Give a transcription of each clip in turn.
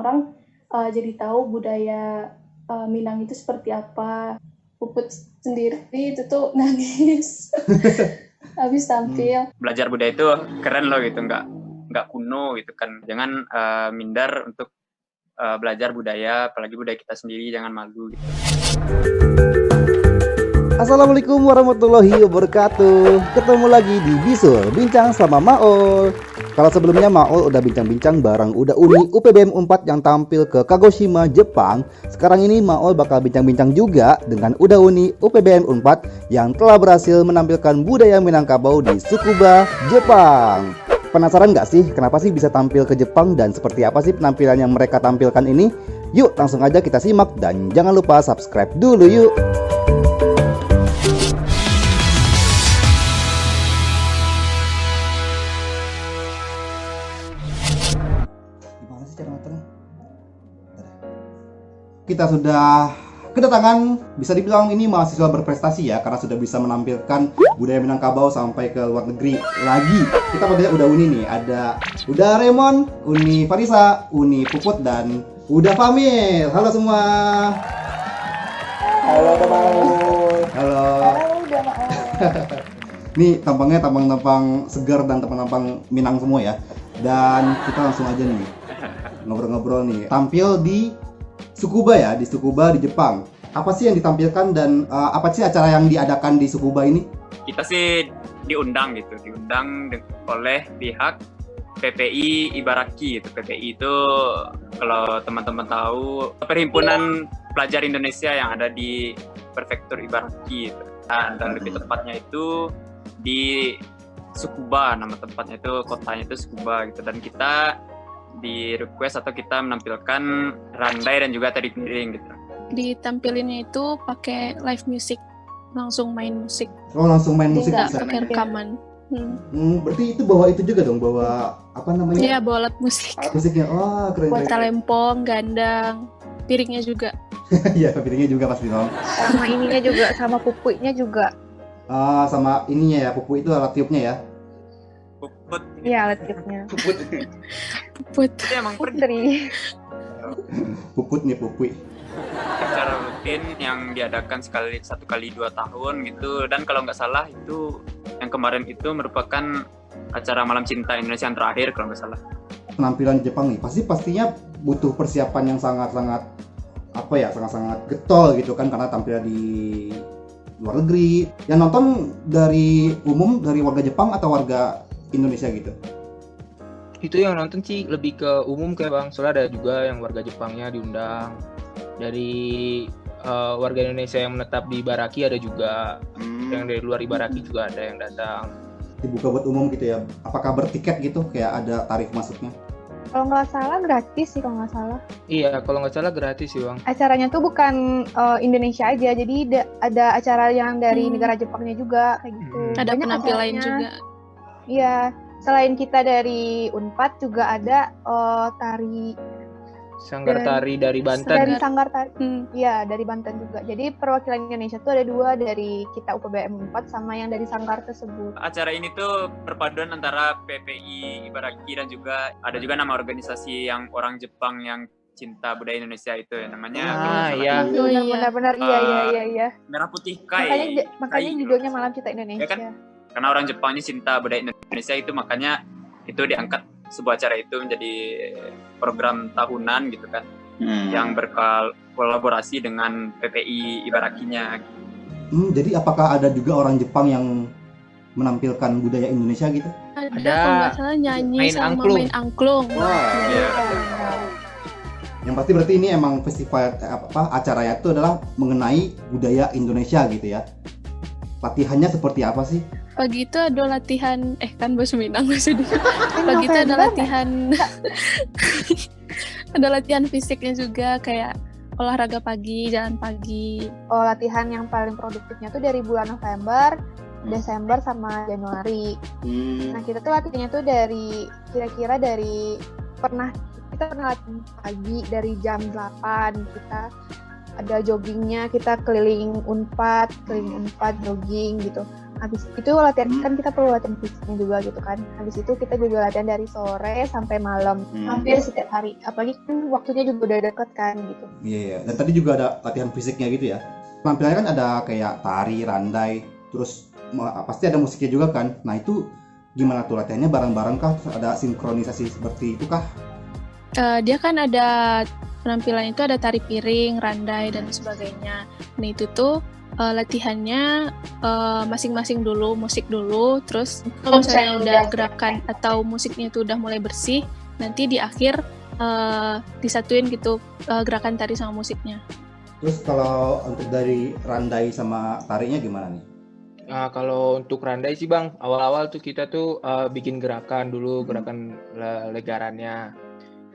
orang-orang jadi tahu budaya Minang itu seperti apa. Puput sendiri itu tuh nangis habis tampil. Belajar budaya itu keren loh gitu, nggak kuno gitu kan. Jangan minder untuk belajar budaya, apalagi budaya kita sendiri, jangan malu gitu. Assalamualaikum warahmatullahi wabarakatuh. Ketemu lagi di Bisul Bincang sama Maol. Kalau sebelumnya Maol udah bincang-bincang bareng Uda Uni UPBM 4 yang tampil ke Kagoshima, Jepang. Sekarang ini Maol bakal bincang-bincang juga dengan Uda Uni UPBM 4 yang telah berhasil menampilkan budaya Minangkabau di Tsukuba, Jepang. Penasaran nggak sih kenapa sih bisa tampil ke Jepang dan seperti apa sih penampilan yang mereka tampilkan ini? Yuk langsung aja kita simak dan jangan lupa subscribe dulu yuk. Kita sudah kedatangan, bisa dibilang ini mahasiswa berprestasi ya, karena sudah bisa menampilkan budaya Minangkabau sampai ke luar negeri lagi. Kita panggilnya Uda Uni nih, ada Uda Raymond, Uni Farisa, Uni Puput, dan Uda Famil. Halo semua. Halo teman-teman. Halo. Nih tampangnya tampang segar dan tampang Minang semua ya. Dan kita langsung aja nih ngobrol-ngobrol nih. Tampil di Tsukuba ya, di Tsukuba di Jepang. Apa sih yang ditampilkan dan apa sih acara yang diadakan di Tsukuba ini? Kita sih diundang oleh pihak PPI Ibaraki gitu. PPI itu kalau teman-teman tahu perhimpunan pelajar Indonesia yang ada di prefektur Ibaraki gitu. Dan lebih tepatnya itu di Tsukuba, nama tempatnya itu, kotanya itu Tsukuba gitu. Dan kita di request atau kita menampilkan randai dan juga tari piring gitu. Ditampilinnya itu pakai live music, langsung main musik. Oh, langsung main musik nggak bisa. pakai rekaman. Berarti itu bawa itu juga dong, bawa apa namanya? Iya, bawa alat musik. Musiknya, oh keren. Buat talempong, gandang, piringnya juga. Iya, piringnya juga pasti dong. Sama ininya juga, sama pupuinya juga. Sama ininya ya, pupu itu alat tiupnya ya. Puput. Iya, alat tiupnya. Puput. Itu emang Putri. Puput nih, pupui. Acara rutin yang diadakan satu kali 2 tahun gitu. Dan kalau nggak salah itu yang kemarin itu merupakan acara Malam Cinta Indonesia yang terakhir kalau nggak salah. Penampilan di Jepang nih pastinya butuh persiapan yang sangat-sangat sangat-sangat getol gitu kan, karena tampil di luar negeri. Yang nonton dari warga Jepang atau warga Indonesia gitu? Itu yang nonton sih lebih ke umum kayak Bang, soalnya ada juga yang warga Jepangnya diundang. Dari warga Indonesia yang menetap di Ibaraki ada juga, yang dari luar Ibaraki juga ada yang datang. Dibuka buat umum gitu ya? Apakah bertiket gitu, kayak ada tarif masuknya? Kalau nggak salah gratis sih, kalau nggak salah. Iya, kalau nggak salah gratis sih Bang. Acaranya tuh bukan Indonesia aja, jadi ada acara yang dari negara Jepangnya juga kayak gitu. Ada Banyak penampilan lain acaranya. juga. Iya, selain kita dari Unpad juga ada tari Sanggar tari dari Banten. dari Sanggar Tari. Iya, dari Banten juga. Jadi perwakilan Indonesia tuh ada 2, dari kita UPBM 4 sama yang dari Sanggar tersebut. Acara ini tuh perpaduan antara PPI Ibaraki dan juga ada juga nama organisasi yang orang Jepang yang cinta budaya Indonesia itu ya, namanya Iya. Oh, iya. Benar-benar iya. Merah Putih Kai. Makanya judulnya Malam Cinta Indonesia. Ya kan? Karena orang Jepangnya cinta budaya Indonesia itu, makanya itu diangkat sebuah acara itu menjadi program tahunan gitu kan, yang berkolaborasi dengan PPI Ibarakinya. Jadi apakah ada juga orang Jepang yang menampilkan budaya Indonesia gitu? Ada, Ada. kalau nggak salah nyanyi Main sama angklung. main angklung. Iya. Yang pasti berarti ini emang festival acaranya itu adalah mengenai budaya Indonesia gitu ya. Latihannya seperti apa sih? Pagi itu ada latihan, kan bahasa Minang maksudnya. Pagi itu ada latihan, ada latihan fisiknya juga, kayak olahraga pagi, jalan pagi. Latihan yang paling produktifnya tuh dari bulan November, Desember sama Januari. Nah, kita tuh latihannya tuh kira-kira dari kita pernah latihan pagi dari jam 8, kita ada joggingnya, kita keliling Unpad jogging gitu. habis itu latihan kan kita perlu latihan fisiknya juga gitu kan. Habis itu kita juga latihan dari sore sampai malam, hampir setiap hari. Apalagi kan waktunya juga udah deket kan gitu. Iya. Dan tadi juga ada latihan fisiknya gitu ya. Penampilannya kan ada kayak tari, randai, terus pasti ada musiknya juga kan. Nah itu gimana tuh latihannya bareng-bareng kah? Terus ada sinkronisasi seperti itu kah? Dia kan ada penampilan itu ada tari piring, randai dan sebagainya. Nah itu tuh latihannya masing-masing dulu, musik dulu, terus kalau misalnya udah gerakan atau musiknya itu udah mulai bersih, nanti di akhir disatuin gitu gerakan tari sama musiknya. Terus kalau untuk dari randai sama tarinya gimana nih? Nah, kalau untuk randai sih Bang, awal-awal tuh kita tuh bikin gerakan dulu, gerakan legarannya,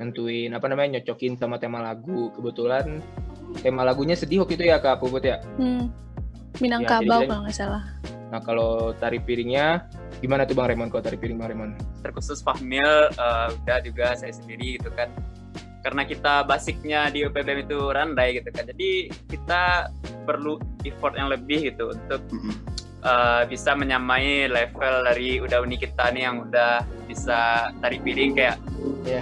nentuin nyocokin sama tema lagu. Kebetulan tema lagunya sedih waktu itu ya Kak Puput ya. Minangkabau jadi kalau nggak salah. Nah kalau tari piringnya gimana tuh Bang Raymond? Kalau tari piring Bang Raymond? Terkhusus Fahmil udah juga saya sendiri gitu kan. Karena kita basicnya di UPBM itu randai gitu kan. Jadi kita perlu effort yang lebih gitu untuk bisa menyamai level dari uni kita nih yang udah bisa tari piring kayak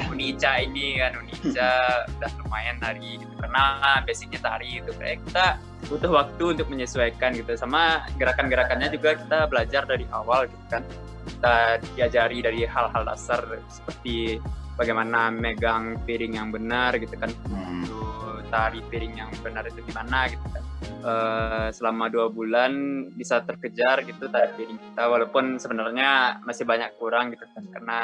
Uni Ica ini kan. Uni Ica udah lumayan tari gitu karena basicnya tari gitu, kayak kita butuh waktu untuk menyesuaikan gitu, sama gerakan-gerakannya juga kita belajar dari awal gitu kan. Kita diajari dari hal-hal dasar seperti bagaimana megang piring yang benar gitu kan, tari piring yang benar itu gimana gitu kan. Selama 2 bulan bisa terkejar gitu tari piring kita, walaupun sebenarnya masih banyak kurang gitu kan, karena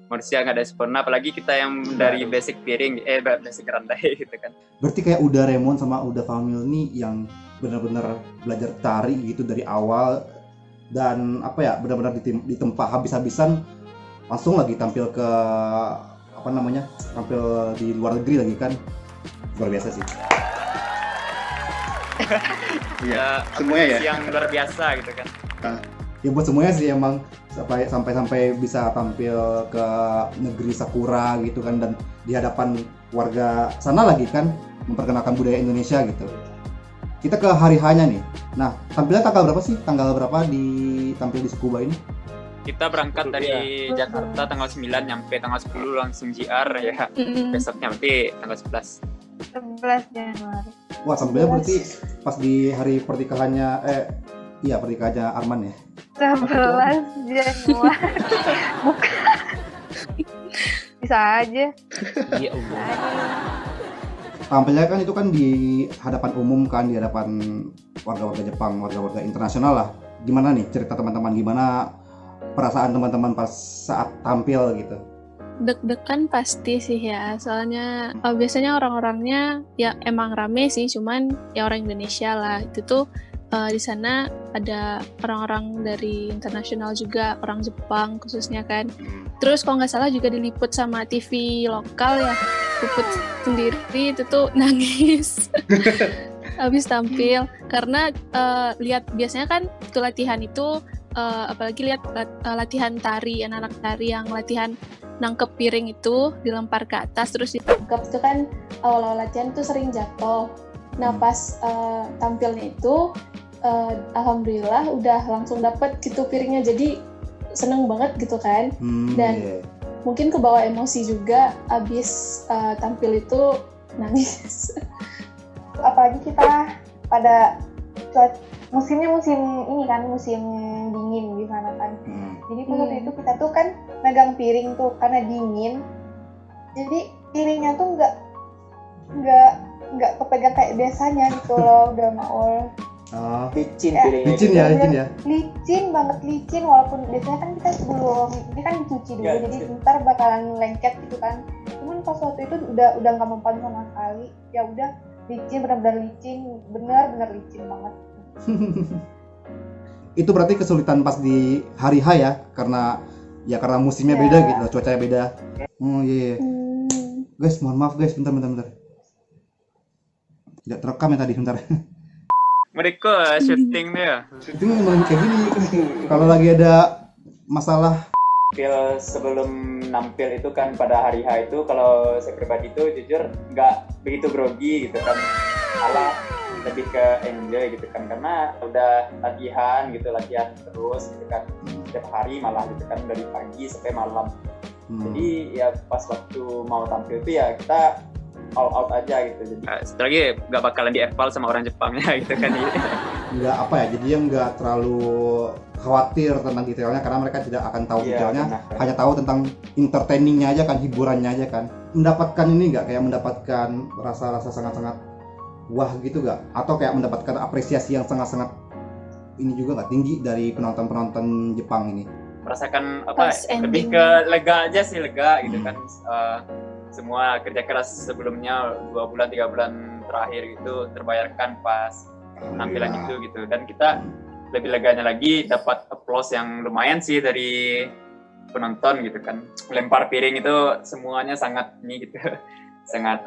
manusia nggak ada sempurna, apalagi kita yang dari basic piring, basic randai gitu kan. Berarti kayak udah Raymond sama udah Fahmil nih yang benar-benar belajar tari gitu dari awal, dan benar-benar ditempa habis-habisan, langsung lagi tampil ke tampil di luar negeri lagi kan. Luar biasa sih. Ya, semuanya ya. Yang luar biasa gitu kan. Ya buat semuanya sih emang sampai bisa tampil ke negeri Sakura gitu kan, dan di hadapan warga sana lagi kan, memperkenalkan budaya Indonesia gitu. Kita ke hari H-nya nih. Nah, tampilnya tanggal berapa sih? Tanggal berapa tampil di Tsukuba ini? Kita berangkat dari Jakarta tanggal 9, nyampe tanggal 10 langsung JR ya. Besoknya berarti tanggal 11. 11 Januari. Wah, tampilnya berarti pas di hari pernikahannya pernikahannya Arman ya. 11 Januari. Bukan. Bisa aja. Iya Allah. Tampilnya kan itu kan di hadapan umum kan, di hadapan warga-warga Jepang, warga-warga internasional lah. Gimana nih cerita teman-teman, gimana perasaan teman-teman pas saat tampil gitu? Deg-degan pasti sih ya, soalnya biasanya orang-orangnya ya emang rame sih, cuman ya orang Indonesia lah. Itu tuh di sana ada orang-orang dari internasional juga, orang Jepang khususnya kan. Terus kalau nggak salah juga diliput sama TV lokal ya, Puput sendiri itu tuh nangis habis tampil, karena lihat biasanya kan itu latihan itu apalagi lihat latihan tari, anak-anak tari yang latihan nangkep piring itu dilempar ke atas terus Nangkep itu kan awal-awal latihan tuh sering jatuh. Nah pas tampilnya itu alhamdulillah udah langsung dapet gitu piringnya, jadi seneng banget gitu kan. Dan mungkin kebawa emosi juga abis tampil itu nangis. Apalagi kita pada musimnya musim ini kan, musim dingin di sana kan. Jadi waktu itu kita tuh kan megang piring tuh karena dingin. Jadi piringnya tuh nggak kepegang kayak biasanya gitu loh, udah maul. Licin Ya, piringnya. Licin ya. Licin banget, licin, walaupun biasanya kan kita sebelum ini kan dicuci dulu, jadi ntar bakalan lengket gitu kan. Cuman pas waktu itu udah nggak mempan sama sekali. Ya udah licin, benar-benar licin, benar-benar licin banget. Itu berarti kesulitan pas di hari H ya, karena musimnya beda gitu, cuacanya beda. Oh iya. Guys, mohon maaf guys, bentar. Tidak terekam ya tadi, bentar. Mereka syuting dia. Itu memang kayak gini. Kalau lagi ada masalah Sebelum nampil itu kan pada hari H itu, kalau saya pribadi itu jujur nggak begitu grogi gitu kan. lebih ke enjoy gitu kan, karena udah latihan terus gitu kan setiap hari malah gitu kan dari pagi sampai malam. Jadi ya pas waktu mau tampil itu ya kita all out aja gitu. Jadi setelah lagi nggak bakalan dieval sama orang Jepangnya gitu kan. Nggak apa ya, jadi yang nggak terlalu khawatir tentang detailnya karena mereka tidak akan tahu detailnya, hanya tahu tentang entertainingnya aja kan, hiburannya aja kan. Mendapatkan ini nggak kayak mendapatkan rasa-rasa sangat-sangat wah gitu nggak? Atau kayak mendapatkan apresiasi yang sangat-sangat ini juga nggak tinggi dari penonton-penonton Jepang ini? Merasakan apa? Lebih ke lega aja sih, lega gitu kan. Semua kerja keras sebelumnya 2 bulan 3 bulan terakhir itu terbayarkan pas penampilan itu gitu, dan kita lebih leganya lagi dapat applause yang lumayan sih dari penonton gitu kan. Lempar piring itu semuanya sangat ini gitu sangat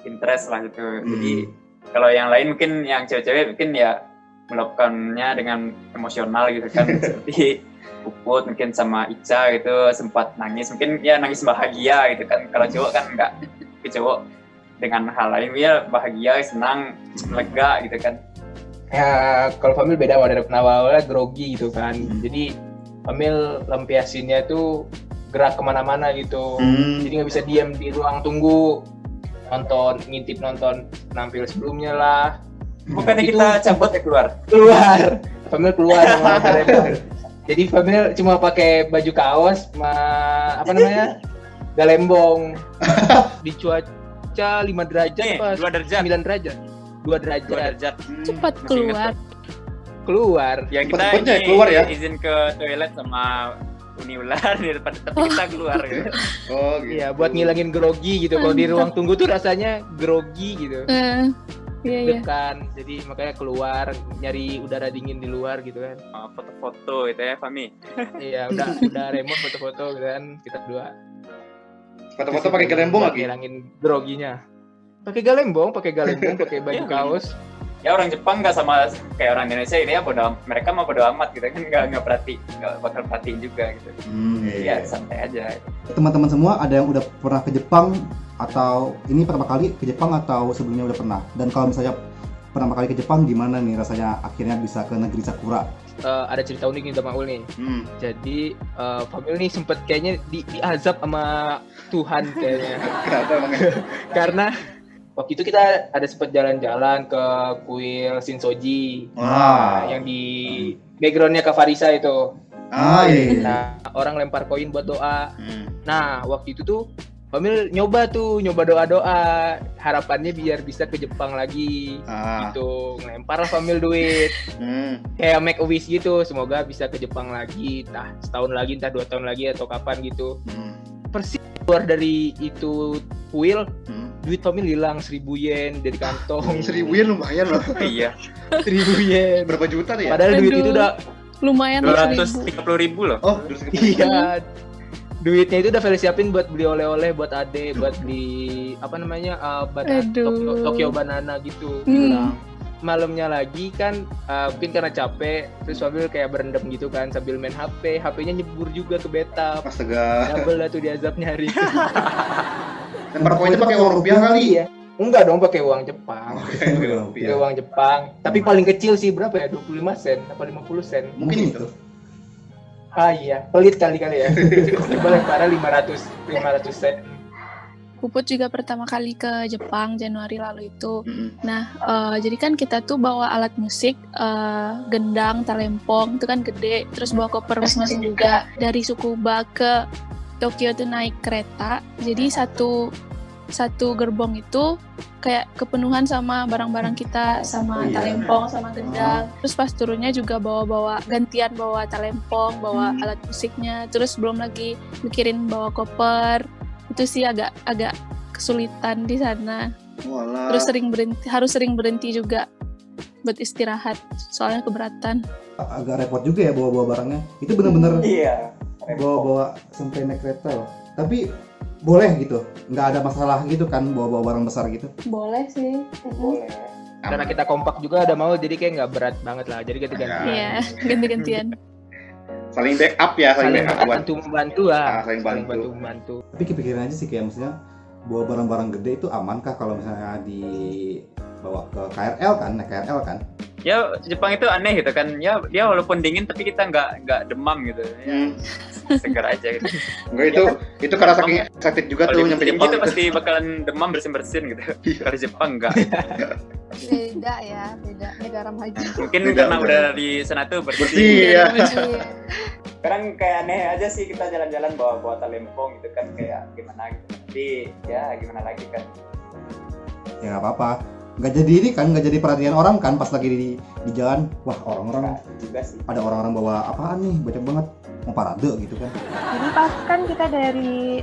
interest lah gitu. Jadi kalau yang lain mungkin yang cewek-cewek mungkin ya melakukannya dengan emosional gitu kan seperti Puput mungkin sama Ica gitu sempat nangis, mungkin ya nangis bahagia gitu kan. Kalau cowok kan enggak, cowok dengan hal lain ya bahagia, senang, lega gitu kan. Ya kalau Famil beda dari awalnya grogi gitu kan. Jadi Famil lampiasinnya tuh gerak kemana-mana gitu. Jadi nggak bisa diam di ruang tunggu, ngintip nonton penampil sebelumnya lah. Bukannya kita cabut ya keluar Famil keluar sama Remon. Jadi Famil cuma pakai baju kaos sama galembong di cuaca 5 derajat apa 2 derajat 9 derajat 2 derajat. Cepat keluar Ya kita keluar ya, izin ke toilet sama Uni Ular di depan, tapi kita keluar gitu. Oh gitu. Iya, buat ngilangin grogi gitu. Kalau di ruang tunggu tuh rasanya grogi gitu. Iya. Kan, jadi makanya keluar nyari udara dingin di luar gitu kan. Foto-foto itu ya, Fami. Iya, udah remote foto-foto gitu kan kita berdua. Foto-foto pakai galembong lagi. Ngilangin groginya. Pakai galembong, pakai baju kaos. Ya orang Jepang nggak sama kayak orang Indonesia ini ya, mereka mah bodo amat gitu kan, nggak bakal perhatiin juga gitu. Ya santai aja. Teman-teman semua ada yang udah pernah ke Jepang atau ini pertama kali ke Jepang atau sebelumnya udah pernah? Dan kalau misalnya pertama kali ke Jepang gimana nih rasanya akhirnya bisa ke negeri Sakura? Ada cerita unik nih sama Ul nih. Jadi Famil nih sempet kayaknya diazab sama Tuhan kayaknya. Kenapa emangnya? Karena waktu itu kita ada sempat jalan-jalan ke kuil Shinsoji, yang di backgroundnya Kak Farisa itu. Iya. Nah, orang lempar koin buat doa. Nah, waktu itu tuh Famil nyoba doa-doa, harapannya biar bisa ke Jepang lagi. Gitu, ngelempar lah Famil duit. Kayak make a wish gitu, semoga bisa ke Jepang lagi, entah setahun lagi, entah 2 tahun lagi atau kapan gitu. Persis keluar dari itu kuil, duit Famil hilang 1.000 yen dari kantong. 1.000 yen lumayan loh. Iya. 1.000 yen. Berapa juta tuh ya? Padahal duit itu udah lumayan 230.000 loh. Oh, iya. Duitnya itu udah Feli siapin buat beli oleh-oleh buat Ade, buat beli Tokyo banana gitu. Hilang. Malamnya lagi kan mungkin karena capek, terus Famil kayak berendam gitu kan sambil main HP, HP-nya nyebur juga ke bathtub. Astaga. Double lah tuh diazabnya hari itu. Lempar koinnya pakai uang rupiah kali ya? Enggak dong, pakai uang Jepang. Pakai uang Jepang. Tapi paling kecil sih berapa ya? 25 sen apa 50 sen? Mungkin itu. Iya, pelit kali ya. Coba lemparan 500 sen. Puput juga pertama kali ke Jepang Januari lalu itu. Nah, jadi kan kita tuh bawa alat musik, gendang, talempong, itu kan gede. Terus bawa koper masing-masing juga. Dari Tsukuba ke Tokyo tuh naik kereta. Jadi satu gerbong itu kayak kepenuhan sama barang-barang kita, sama talempong, sama gendang. Terus pas turunnya juga gantian bawa talempong, bawa alat musiknya. Terus belum lagi mikirin bawa koper. Itu sih agak kesulitan di sana. Walah. Terus harus sering berhenti juga buat istirahat, soalnya keberatan. Agak repot juga ya bawa barangnya. Itu benar-benar Iya. bawa sampai naik kereta loh. Tapi boleh gitu, nggak ada masalah gitu kan bawa barang besar gitu? Boleh sih. Boleh. Karena kita kompak juga ada mau, jadi kayak nggak berat banget lah. Jadi ganti-gantian. Iya, ganti-gantian. Saling backup ya, saling bantu lah. Saling bantu. Tapi kepikiran aja sih kayak maksudnya bawa barang-barang gede itu aman kah kalau misalnya di bawa ke KRL kan, naik KRL kan. Ya Jepang itu aneh gitu kan, ya dia walaupun dingin tapi kita nggak demam gitu ya, segar aja gitu. Enggak, itu karena saking excited juga tuh Kalau nyampe di Jepang. gitu pasti bakalan demam bersin-bersin gitu. Kalau Jepang enggak. Beda ya, beda negara maju. Mungkin Beda, karena beda. udah di sana tuh Bersih bersih. ya. Iya. Sekarang kayak aneh aja sih kita jalan-jalan bawa talempong gitu kan, kayak gimana gitu. Tapi ya gimana lagi kan. Ya nggak apa-apa. Nggak jadi ini kan, nggak jadi perhatian orang kan pas lagi di jalan. Wah, orang-orang Juga sih. ada orang-orang bawa apaan nih, banyak banget, mau parade gitu kan. Jadi pas kan kita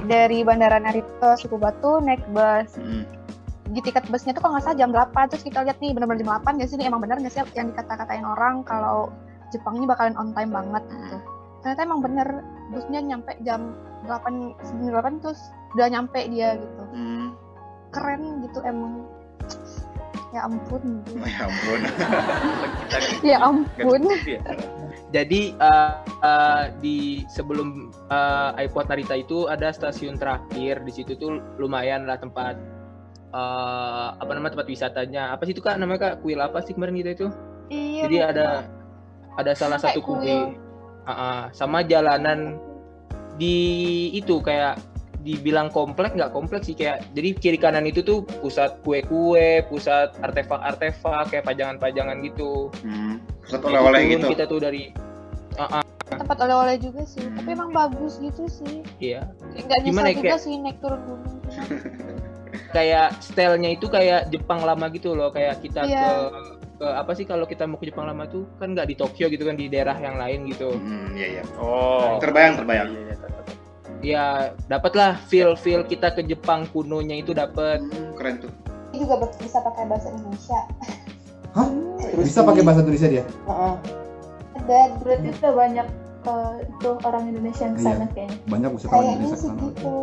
dari Bandara Narita Suku Batu naik bus. Di tiket busnya tuh kalau nggak salah jam 8, terus kita lihat nih benar-benar jam 8 nggak sih, ini emang benar nggak sih yang dikata-katain orang kalau Jepang ini bakalan on time banget gitu. Ternyata emang bener, busnya nyampe jam 8 terus udah nyampe dia gitu. Keren gitu emang. Ya ampun. Ya ampun. Ya ampun. Jadi di sebelum airport Narita itu ada stasiun terakhir. Di situ tuh lumayan lah tempat tempat wisatanya. Apa sih itu Kak namanya Kak? Kuil apa sih kemarin kita itu? Iya. Jadi ada salah satu kuil. Sama jalanan di itu kayak dibilang kompleks, nggak kompleks sih, kayak jadi kiri kanan itu tuh pusat kue-kue, pusat artefak-artefak kayak pajangan-pajangan gitu. Pusat oleh-oleh Turun gitu. kita tuh dari Tempat oleh-oleh juga sih, tapi emang bagus gitu sih. iya Nggak Gimana nyesel ya, juga kayak- sih naik turun gunung. kayak stylenya itu kayak Jepang lama gitu loh, kayak kita Iya. ke apa sih kalau kita mau ke Jepang lama tuh kan nggak di Tokyo gitu kan, di daerah yang lain gitu. Iya. Oh. Terbayang. Iya, tetap. Ya dapatlah feel kita ke Jepang kunonya itu dapet. Keren tuh. Ini juga bisa pakai bahasa Indonesia. Hah? Terus Bisa pakai bahasa Indonesia dia? Dan Berarti udah banyak tuh orang Indonesia yang kesana kayaknya. Banyak wisatawan kayaknya Indonesia sih ke sana. gitu.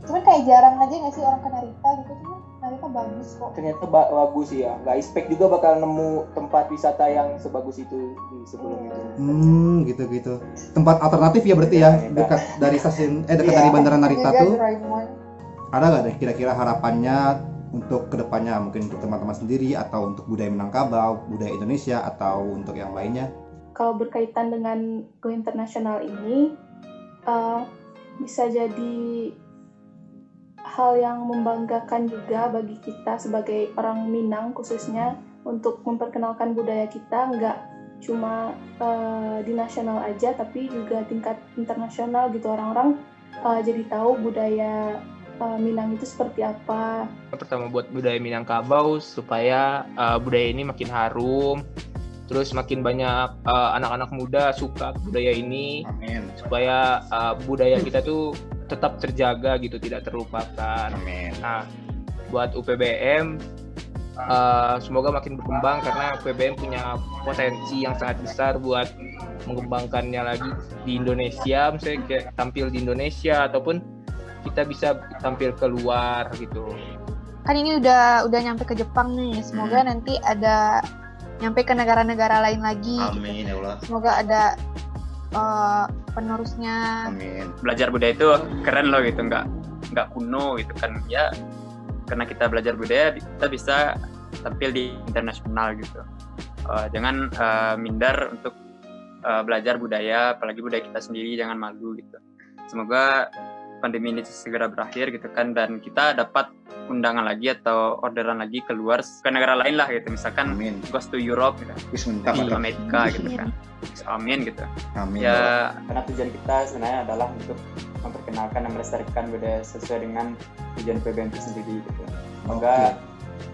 Cuman kayak jarang aja nggak sih orang ke Narita gitu, cuman Narita bagus kok. Ternyata bagus ya, nggak expect juga bakal nemu tempat wisata yang sebagus itu di sebelum itu. Gitu. Tempat alternatif ya berarti ya, dekat dari stasiun dekat dari Bandara Narita Juga tuh. Doraemon. Ada nggak deh kira-kira harapannya untuk kedepannya, mungkin untuk teman-teman sendiri atau untuk budaya Minangkabau, budaya Indonesia atau untuk yang lainnya? Kalau berkaitan dengan go internasional ini, bisa jadi hal yang membanggakan juga bagi kita sebagai orang Minang khususnya, untuk memperkenalkan budaya kita nggak cuma di nasional aja tapi juga tingkat internasional gitu. Orang-orang jadi tahu budaya Minang itu seperti apa. Pertama buat budaya Minangkabau supaya budaya ini makin harum, terus makin banyak anak-anak muda suka budaya ini, Amin. supaya budaya kita tuh tetap terjaga gitu, tidak terlupakan. Amin. Nah, buat UPBM semoga makin berkembang, karena UPBM punya potensi yang sangat besar buat mengembangkannya lagi di Indonesia, misalnya kayak tampil di Indonesia ataupun kita bisa tampil keluar gitu. Kan ini udah nyampe ke Jepang nih, semoga nanti ada nyampe ke negara-negara lain lagi. Amin ya Allah. Semoga ada penerusnya. Amin. Belajar budaya itu keren loh gitu, nggak kuno gitu kan ya, karena kita belajar budaya kita bisa tampil di internasional gitu. Jangan minder untuk belajar budaya, apalagi budaya kita sendiri, jangan malu gitu. Semoga pandemi ini segera berakhir gitu kan, dan kita dapat undangan lagi atau orderan lagi keluar ke negara lain lah gitu, misalkan Amin. goes to Europe gitu, Wis mantap. ke mantap. Amerika gitu kan. Amin gitu. Amin. Ya, karena tujuan kita sebenarnya adalah untuk memperkenalkan dan melestarikan budaya sesuai dengan tujuan PBM itu sendiri gitu. Semoga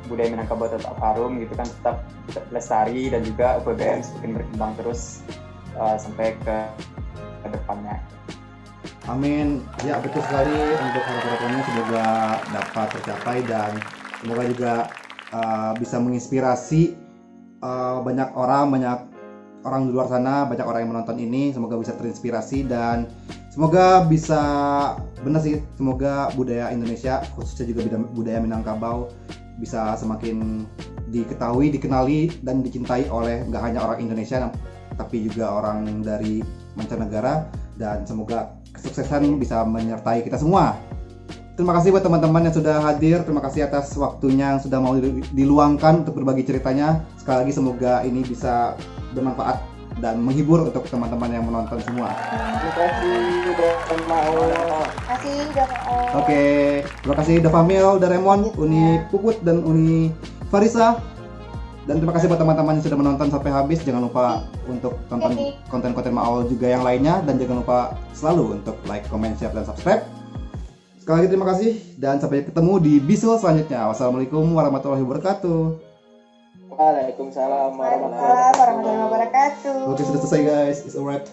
budaya Minangkabau tetap harum gitu kan, tetap lestari, dan juga PBM semakin berkembang terus sampai ke depannya. Amin. Ya betul sekali, untuk harapan-harapannya semoga dapat tercapai, dan semoga juga bisa menginspirasi banyak orang di luar sana, banyak orang yang menonton ini, semoga bisa terinspirasi, dan semoga bisa benar sih, semoga budaya Indonesia khususnya juga budaya Minangkabau bisa semakin diketahui, dikenali, dan dicintai oleh nggak hanya orang Indonesia tapi juga orang dari mancanegara, dan semoga kesuksesan bisa menyertai kita semua. Terima kasih buat teman-teman yang sudah hadir. Terima kasih atas waktunya yang sudah mau diluangkan untuk berbagi ceritanya. Sekali lagi semoga ini bisa bermanfaat dan menghibur untuk teman-teman yang menonton semua. Terima kasih udah mau. Oke, terima kasih udah Famil, udah Remon, Uni Puput dan Uni Farisa. Dan terima kasih buat teman-teman yang sudah menonton sampai habis. Jangan lupa untuk tonton konten-konten Maol juga yang lainnya, dan jangan lupa selalu untuk like, comment, share, dan subscribe. Sekali lagi terima kasih dan sampai ketemu di bisul selanjutnya. Wassalamualaikum warahmatullahi wabarakatuh. Waalaikumsalam warahmatullahi wabarakatuh. Oke, sudah selesai guys. It's a wrap.